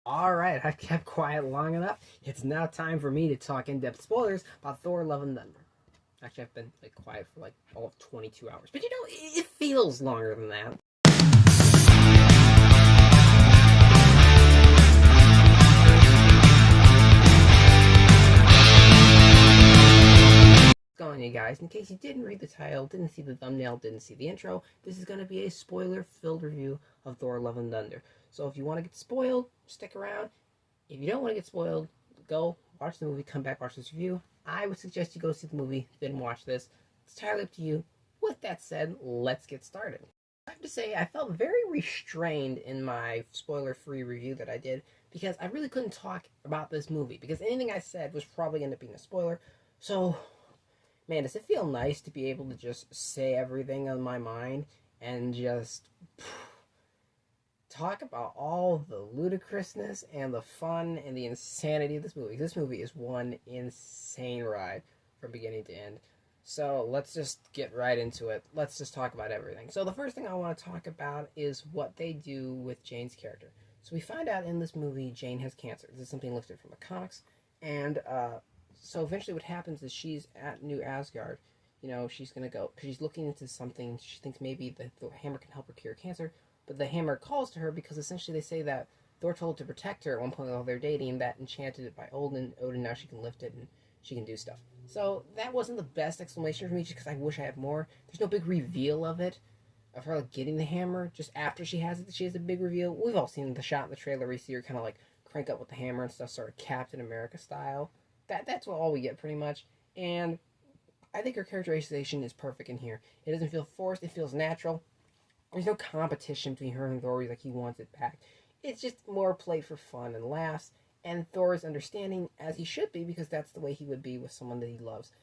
Alright, I kept quiet long enough. It's now time for me to talk in-depth spoilers about Thor Love and Thunder. Actually, I've been quiet for all of 22 hours. But it feels longer than that. What's going on, you guys? In case you didn't read the title, didn't see the thumbnail, didn't see the intro, this is going to be a spoiler-filled review of Thor Love and Thunder. So if you want to get spoiled, stick around. If you don't want to get spoiled, go watch the movie, come back, watch this review. I would suggest you go see the movie, then watch this. It's entirely up to you. With that said, let's get started. I have to say, I felt very restrained in my spoiler-free review that I did because I really couldn't talk about this movie because anything I said was probably going to be a spoiler. So, man, does it feel nice to be able to just say everything on my mind and just talk about all the ludicrousness and the fun and the insanity of this movie. This movie is one insane ride from beginning to end. So let's just get right into it. Let's just talk about everything. So the first thing I want to talk about is what they do with Jane's character. So we find out in this movie Jane has cancer. This is something lifted from the comics. And so eventually what happens is she's at New Asgard. You know, she's going to go, because she's looking into something. She thinks maybe the hammer can help her cure cancer. But the hammer calls to her because essentially they say that Thor told to protect her at one point while they're dating, that enchanted it by Odin. Now she can lift it and she can do stuff. So that wasn't the best explanation for me just because I wish I had more. There's no big reveal of it, of her getting the hammer. Just after she has it, she has a big reveal. We've all seen the shot in the trailer where you see her kind of crank up with the hammer and stuff, sort of Captain America style. That's all we get pretty much. And I think her characterization is perfect in here. It doesn't feel forced. It feels natural. There's no competition between her and Thor. He wants it back. It's just more played for fun and laughs. And Thor is understanding, as he should be, because that's the way he would be with someone that he loves.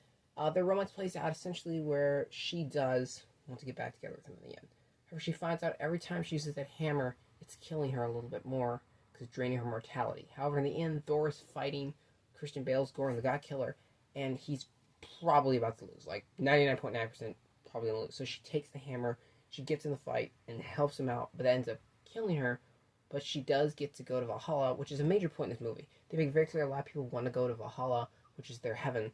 Their romance plays out essentially where she does want to get back together with him in the end. However, she finds out every time she uses that hammer, it's killing her a little bit more because it's draining her mortality. However, in the end, Thor is fighting Christian Bale's Gorn, the God Killer, and he's probably about to lose. 99.9% probably going to lose. So she takes the hammer. She gets in the fight and helps him out, but that ends up killing her. But she does get to go to Valhalla, which is a major point in this movie. They make very clear a lot of people want to go to Valhalla, which is their heaven,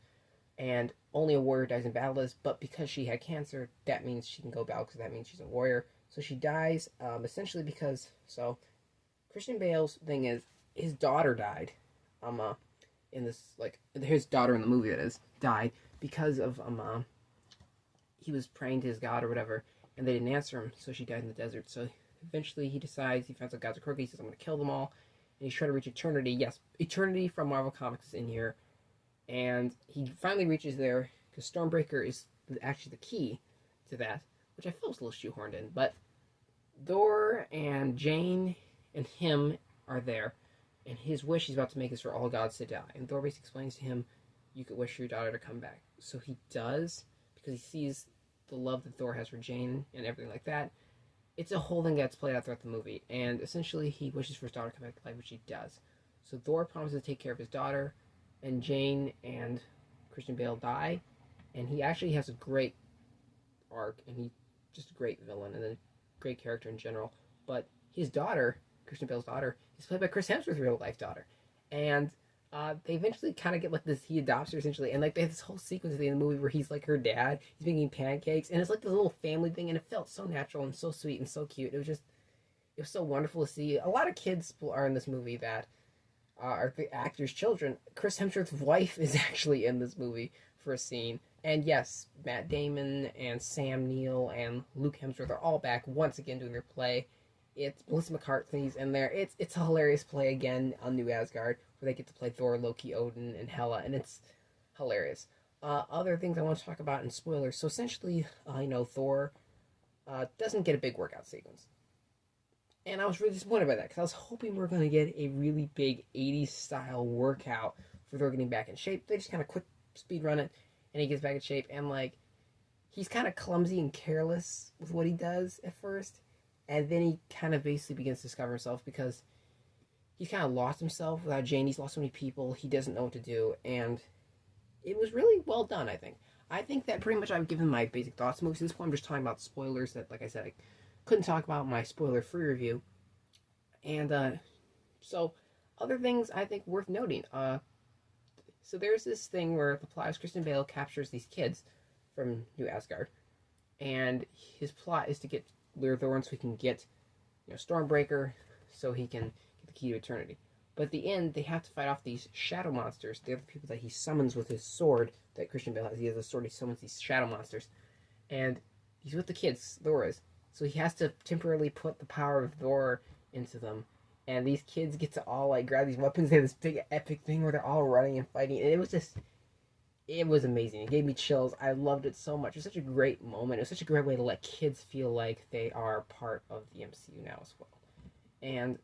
and only a warrior dies in battle. But because she had cancer, that means she can go battle because that means she's a warrior. So she dies essentially because, so Christian Bale's thing is his daughter died. In this, his daughter in the movie, that is, died because of he was praying to his god or whatever. And they didn't answer him, so she died in the desert. So eventually he finds out gods are crooked, he says, I'm going to kill them all. And he's trying to reach eternity. Yes, eternity from Marvel Comics is in here. And he finally reaches there, because Stormbreaker is actually the key to that, which I feel was a little shoehorned in. But Thor and Jane and him are there. And his wish he's about to make is for all gods to die. And Thor basically explains to him, you could wish for your daughter to come back. So he does, because he sees the love that Thor has for Jane and everything like that. It's a whole thing that's played out throughout the movie, and essentially he wishes for his daughter to come back to life, which he does. So Thor promises to take care of his daughter, and Jane and Christian Bale die, and he actually has a great arc, and he's just a great villain and a great character in general. But his daughter, Christian Bale's daughter, is played by Chris Hemsworth's real life daughter, and they eventually kind of get this, he adopts her essentially, and they have this whole sequence at the end of the movie where he's her dad, he's making pancakes, and it's this little family thing, and it felt so natural and so sweet and so cute. It was so wonderful to see. A lot of kids are in this movie that are the actors' children. Chris Hemsworth's wife is actually in this movie for a scene, and yes, Matt Damon and Sam Neill and Luke Hemsworth are all back once again doing their play. It's Melissa McCarthy's in there. It's a hilarious play again on New Asgard, where they get to play Thor, Loki, Odin, and Hela, and it's hilarious. Other things I want to talk about in spoilers. So essentially, Thor doesn't get a big workout sequence. And I was really disappointed by that, because I was hoping we were going to get a really big 80s style workout for Thor getting back in shape. They just kind of quick speed run it, and he gets back in shape, and he's kind of clumsy and careless with what he does at first. And then he kind of basically begins to discover himself, because he's kind of lost himself without Jane. He's lost so many people. He doesn't know what to do. And it was really well done, I think. I think that pretty much I've given my basic thoughts. Most of this point, I'm just talking about spoilers that, like I said, I couldn't talk about my spoiler-free review. And so Other things I think worth noting. So there's this thing where the plot is Christian Bale captures these kids from New Asgard, and his plot is to get Lear Thorn so he can get, Stormbreaker, so he can get the key to eternity. But at the end, they have to fight off these shadow monsters. They're the people that he summons with his sword that Christian Bale has. He has a sword, he summons these shadow monsters. And he's with the kids, Thor is. So he has to temporarily put the power of Thor into them. And these kids get to all, like, grab these weapons. They have this big epic thing where they're all running and fighting. And it was amazing. It gave me chills. I loved it so much. It was such a great moment. It was such a great way to let kids feel like they are part of the MCU now as well. And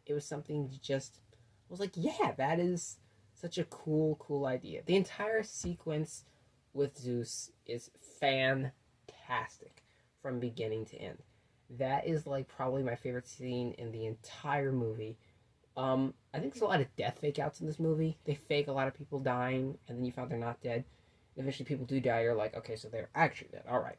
it was something just, I was like, yeah, that is such a cool idea. The entire sequence with Zeus is fantastic from beginning to end. That is, like, probably my favorite scene in the entire movie. I think there's a lot of death fake outs in this movie. They fake a lot of people dying, and then you find they're not dead. And eventually people do die, you're like, okay, so they're actually dead. Alright.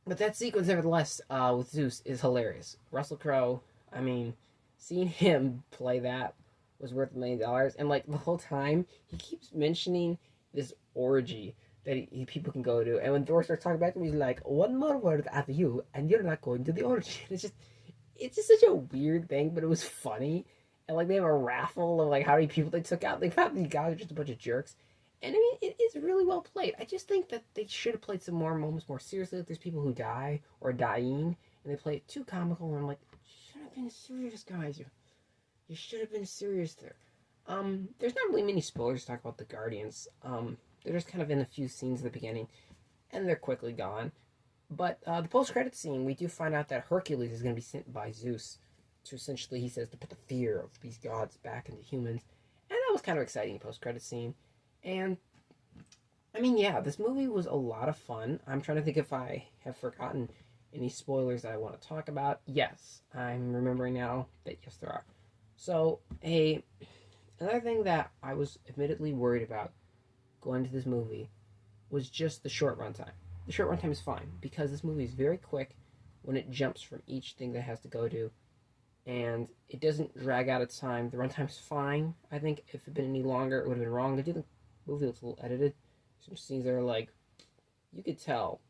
But that sequence, nevertheless, with Zeus is hilarious. Russell Crowe, I mean, seeing him play that was worth $1 million. And, like, the whole time, he keeps mentioning this orgy that people can go to. And when Thor starts talking back to him, he's like, one more word after you, and you're not going to the orgy. It's just such a weird thing, but it was funny. And, like, they have a raffle of, like, how many people they took out. They found these guys are just a bunch of jerks. And, I mean, it is really well played. I just think that they should have played some more moments more seriously. Like, there's people who die or dying, and they play it too comical. And I'm like, you should have been serious, guys. You should have been serious there. There's not really many spoilers to talk about the Guardians. They're just kind of in a few scenes at the beginning, and they're quickly gone. But the post-credit scene, we do find out that Hercules is going to be sent by Zeus to essentially, he says, to put the fear of these gods back into humans. And that was kind of exciting, post-credit scene. And, I mean, yeah, this movie was a lot of fun. I'm trying to think if I have forgotten any spoilers that I want to talk about. Yes, I'm remembering now that yes, there are. So, another thing that I was admittedly worried about going into this movie was just the short runtime. The short runtime is fine because this movie is very quick when it jumps from each thing that it has to go to, and it doesn't drag out its time. The runtime's fine. I think if it had been any longer, it would have been wrong. I do think the movie looks a little edited. Some scenes that are like, you could tell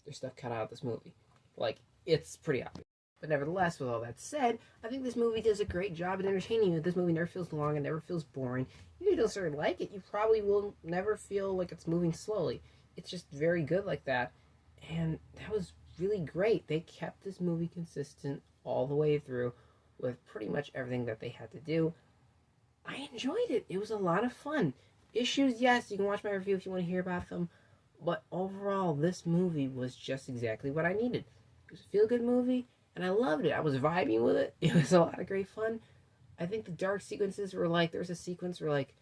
there's stuff cut out of this movie. Like, it's pretty obvious. But nevertheless, with all that said, I think this movie does a great job at entertaining you. This movie never feels long and never feels boring. If you don't sort of like it, you probably will never feel like it's moving slowly. It's just very good like that. And that was really great. They kept this movie consistent all the way through with pretty much everything that they had to do. I enjoyed it. It was a lot of fun. Issues, yes, you can watch my review if you want to hear about them. But overall, this movie was just exactly what I needed. It was a feel-good movie. And I loved it. I was vibing with it. It was a lot of great fun. I think the dark sequences were like, there was a sequence where, like,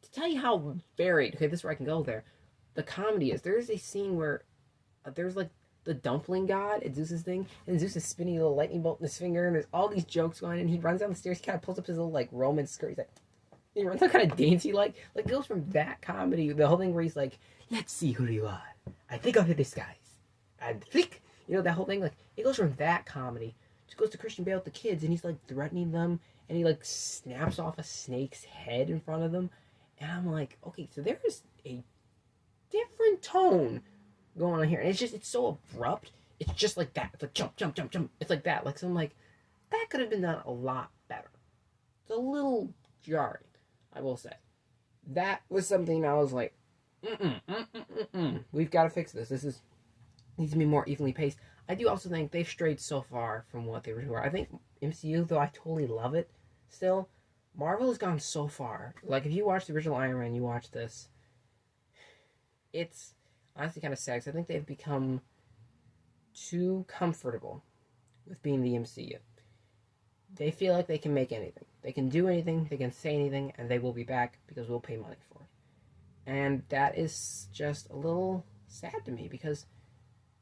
to tell you how varied, okay, this is where I can go there. The comedy is, there's a scene where there's, like, the dumpling god at Zeus's thing, and Zeus is spinning a little lightning bolt in his finger, and there's all these jokes going on, and he runs down the stairs, he kind of pulls up his little, like, Roman skirt, he's like, he runs out kind of dainty, like, it goes from that comedy, the whole thing where he's like, let's see who you are. I think of the disguise. And flick! You know, that whole thing, like, it goes from that comedy, just goes to Christian Bale with the kids, and he's, like, threatening them, and he, like, snaps off a snake's head in front of them, and I'm like, okay, so there is a different tone going on here, and it's so abrupt, it's just like that, it's like, jump, jump, jump, jump, it's like that, like, so I'm like, that could have been done a lot better. It's a little jarring, I will say. That was something I was like, we've got to fix this, needs to be more evenly paced. I do also think they've strayed so far from what they originally were. I think MCU, though I totally love it still, Marvel has gone so far. Like, if you watch the original Iron Man, you watch this, it's honestly kind of sad, because I think they've become too comfortable with being the MCU. They feel like they can make anything. They can do anything, they can say anything, and they will be back because we'll pay money for it. And that is just a little sad to me, because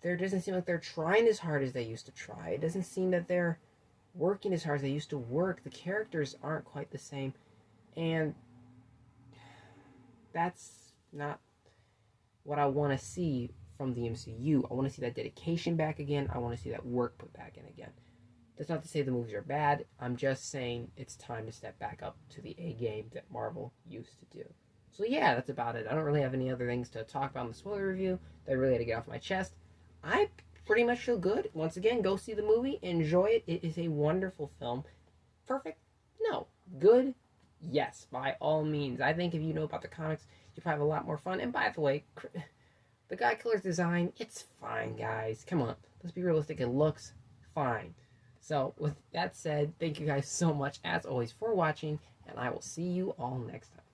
there doesn't seem like they're trying as hard as they used to try. It doesn't seem that they're working as hard as they used to work. The characters aren't quite the same. And that's not what I want to see from the MCU. I want to see that dedication back again. I want to see that work put back in again. That's not to say the movies are bad. I'm just saying it's time to step back up to the A game that Marvel used to do. So yeah, that's about it. I don't really have any other things to talk about in the spoiler review that I really had to get off my chest. I pretty much feel good. Once again, go see the movie. Enjoy it. It is a wonderful film. Perfect? No. Good? Yes, by all means. I think if you know about the comics, you probably have a lot more fun. And by the way, the Guy Killer's design, it's fine, guys. Come on. Let's be realistic. It looks fine. So, with that said, thank you guys so much, as always, for watching, and I will see you all next time.